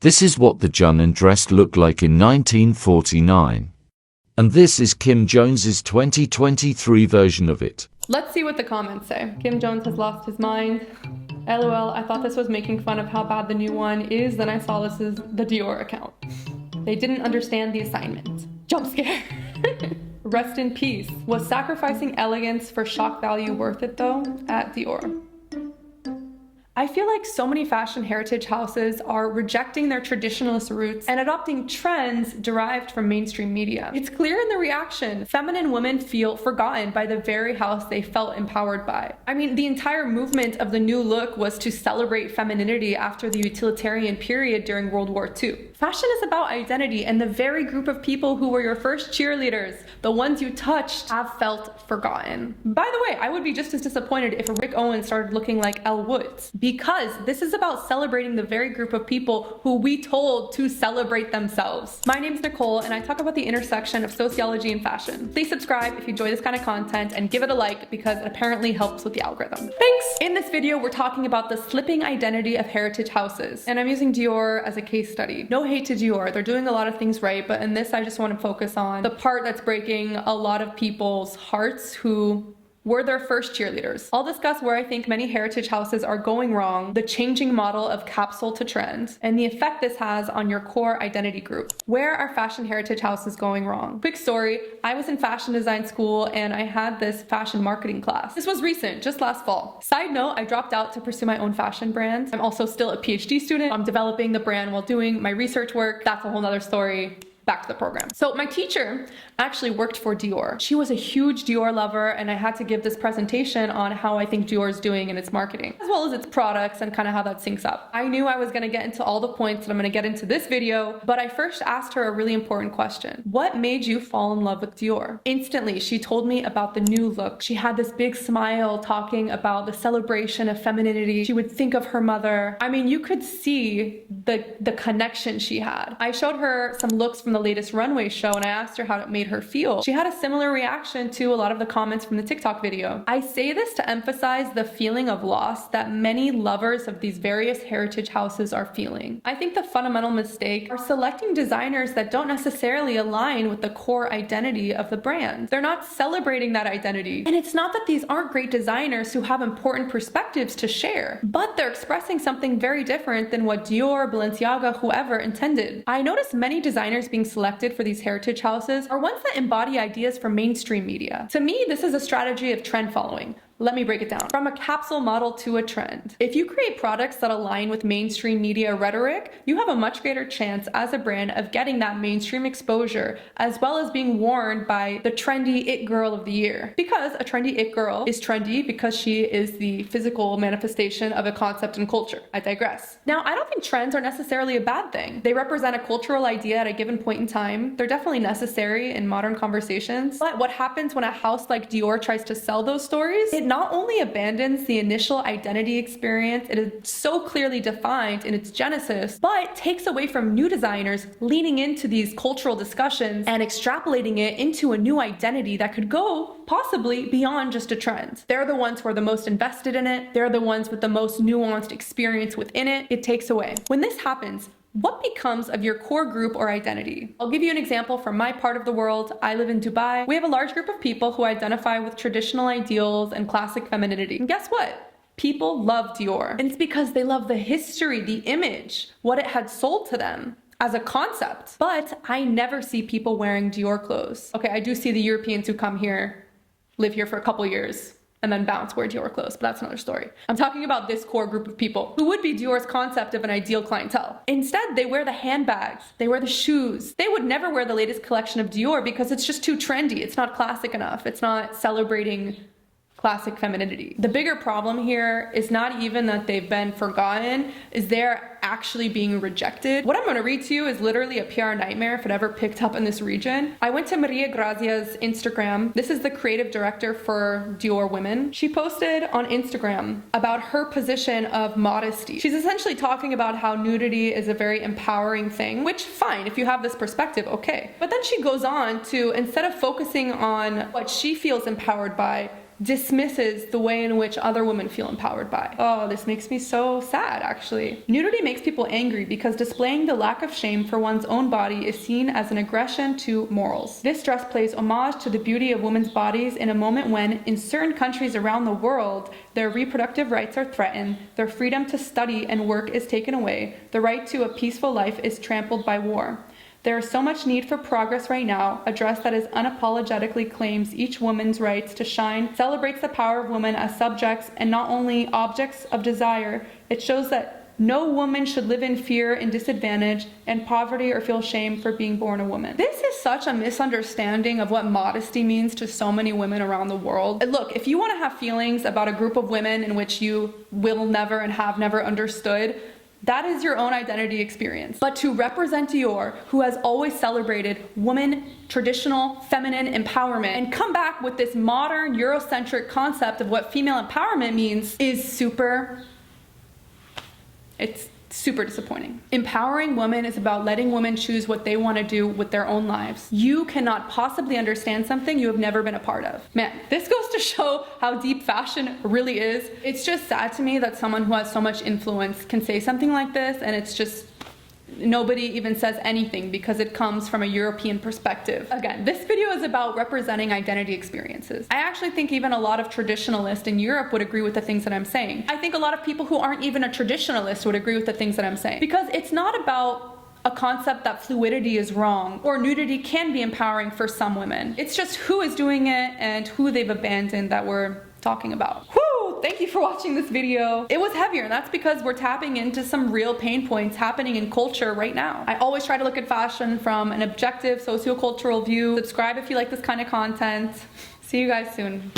This is what the Jung dress looked like in 1949. And this is Kim Jones's 2023 version of it. Let's see what the comments say. Kim Jones has lost his mind. LOL, I thought this was making fun of how bad the new one is, then I saw this is the Dior account. They didn't understand the assignment. Jump scare. Rest in peace. Was sacrificing elegance for shock value worth it though? At Dior. I feel like so many fashion heritage houses are rejecting their traditionalist roots and adopting trends derived from mainstream media. It's clear in the reaction. Feminine women feel forgotten by the very house they felt empowered by. I mean, the entire movement of the new look was to celebrate femininity after the utilitarian period during World War II. Fashion is about identity, and the very group of people who were your first cheerleaders, the ones you touched, have felt forgotten. By the way, I would be just as disappointed if Rick Owens started looking like Elle Woods, because this is about celebrating the very group of people who we told to celebrate themselves. My name's Nicole, and I talk about the intersection of sociology and fashion. Please subscribe if you enjoy this kind of content, and give it a like because it apparently helps with the algorithm. Thanks! In this video, we're talking about the slipping identity of heritage houses, and I'm using Dior as a case study. No hate to Dior, they're doing a lot of things right, but in this I just want to focus on the part that's breaking a lot of people's hearts who were their first cheerleaders. I'll discuss where I think many heritage houses are going wrong, the changing model of capsule to trend, and the effect this has on your core identity group. Where are fashion heritage houses going wrong? Quick story, I was in fashion design school and I had this fashion marketing class. This was recent, just last fall. Side note, I dropped out to pursue my own fashion brand. I'm also still a PhD student. I'm developing the brand while doing my research work. That's a whole nother story. Back to the program. So my teacher actually worked for Dior. She was a huge Dior lover, and I had to give this presentation on how I think Dior is doing in its marketing, as well as its products and kind of how that syncs up. I knew I was going to get into all the points that I'm going to get into this video, but I first asked her a really important question. What made you fall in love with Dior? Instantly, she told me about the new look. She had this big smile talking about the celebration of femininity. She would think of her mother. I mean, you could see the connection she had. I showed her some looks from the latest runway show and I asked her how it made her feel. She had a similar reaction to a lot of the comments from the TikTok video. I say this to emphasize the feeling of loss that many lovers of these various heritage houses are feeling. I think the fundamental mistake are selecting designers that don't necessarily align with the core identity of the brand. They're not celebrating that identity. And it's not that these aren't great designers who have important perspectives to share, but they're expressing something very different than what Dior, Balenciaga, whoever intended. I noticed many designers being selected for these heritage houses are ones that embody ideas from mainstream media. To me, this is a strategy of trend following. Let me break it down. From a capsule model to a trend. If you create products that align with mainstream media rhetoric, you have a much greater chance as a brand of getting that mainstream exposure, as well as being worn by the trendy it girl of the year. Because a trendy it girl is trendy because she is the physical manifestation of a concept and culture. I digress. Now, I don't think trends are necessarily a bad thing. They represent a cultural idea at a given point in time. They're definitely necessary in modern conversations. But what happens when a house like Dior tries to sell those stories? It not only abandons the initial identity experience, it is so clearly defined in its genesis, but takes away from new designers leaning into these cultural discussions and extrapolating it into a new identity that could go possibly beyond just a trend. They're the ones who are the most invested in it. They're the ones with the most nuanced experience within it. It takes away. When this happens, what becomes of your core group or identity? I'll give you an example from my part of the world. I live in Dubai. We have a large group of people who identify with traditional ideals and classic femininity. And guess what? People love Dior. And it's because they love the history, the image, what it had sold to them as a concept. But I never see people wearing Dior clothes. Okay, I do see the Europeans who come here, live here for a couple years, and then bounce, wear Dior clothes, but that's another story. I'm talking about this core group of people who would be Dior's concept of an ideal clientele. Instead, they wear the handbags, they wear the shoes. They would never wear the latest collection of Dior because it's just too trendy. It's not classic enough. It's not celebrating classic femininity. The bigger problem here is not even that they've been forgotten, is they're actually being rejected. What I'm going to read to you is literally a PR nightmare if it ever picked up in this region. I went to Maria Grazia's Instagram. This is the creative director for Dior Women. She posted on Instagram about her position of modesty. She's essentially talking about how nudity is a very empowering thing, which fine, if you have this perspective, okay. But then she goes on to, instead of focusing on what she feels empowered by, dismisses the way in which other women feel empowered by. Oh, this makes me so sad, actually. Nudity makes people angry because displaying the lack of shame for one's own body is seen as an aggression to morals. This dress plays homage to the beauty of women's bodies in a moment when, in certain countries around the world, their reproductive rights are threatened, their freedom to study and work is taken away, the right to a peaceful life is trampled by war. There is so much need for progress right now. A dress that is unapologetically claims each woman's rights to shine, celebrates the power of women as subjects and not only objects of desire. It shows that no woman should live in fear and disadvantage and poverty or feel shame for being born a woman. This is such a misunderstanding of what modesty means to so many women around the world. And look, if you want to have feelings about a group of women in which you will never and have never understood, that is your own identity experience. But to represent Dior, who has always celebrated woman, traditional, feminine empowerment, and come back with this modern, Eurocentric concept of what female empowerment means is it's super disappointing. Empowering women is about letting women choose what they want to do with their own lives. You cannot possibly understand something you have never been a part of. Man, this goes to show how deep fashion really is. It's just sad to me that someone who has so much influence can say something like this, and it's just nobody even says anything because it comes from a European perspective. Again, this video is about representing identity experiences. I actually think even a lot of traditionalists in Europe would agree with the things that I'm saying. I think a lot of people who aren't even a traditionalist would agree with the things that I'm saying. Because it's not about a concept that fluidity is wrong or nudity can be empowering for some women. It's just who is doing it and who they've abandoned that we're talking about. Whew, thank you for watching this video. It was heavier, and that's because we're tapping into some real pain points happening in culture right now. I always try to look at fashion from an objective sociocultural view. Subscribe if you like this kind of content. See you guys soon.